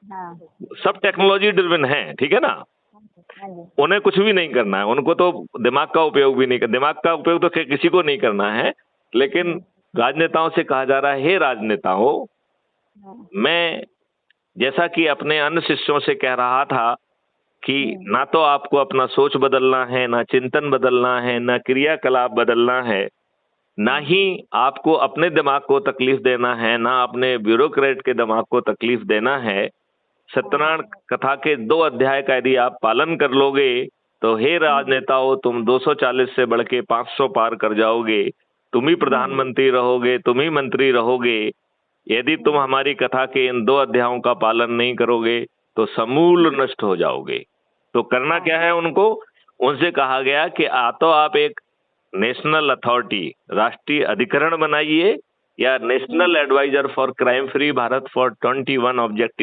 हाँ सब technology driven है, ठीक है ना। हाँ जी। उन्हें कुछ भी नहीं करना है, उनको तो दिमाग का उपयोग भी नहीं कर, दिमाग का उपयोग तो किसी को नहीं करना है। लेकिन राजनेताओं से कहा जा रहा है, हे राजनेताओं, हाँ, मैं जैसा कि अपने अन्य शिष्यों से कह रहा था कि ना तो आपको अपना सोच बदलना है, ना चिंतन बदलना है, ना क्रियाकलाप बदलना है, ना ही आपको अपने दिमाग को तकलीफ देना है, ना अपने ब्यूरोक्रेट के दिमाग को तकलीफ देना है। सत्यनारायण कथा के 2 अध्याय का यदि आप पालन कर लोगे तो हे राजनेताओं, तुम 240 से बढ़ के 500 पार कर जाओगे। तुम ही प्रधानमंत्री रहोगे, तुम ही मंत्री रहोगे। यदि तुम हमारी कथा के इन 2 अध्यायों का पालन नहीं करोगे तो समूल नष्ट हो जाओगे। तो करना क्या है उनको? उनसे कहा गया कि तो आप एक नेशनल अथॉरिटी, राष्ट्रीय अधिकरण बनाइए, या national adviser for crime free Bharat for 21 objective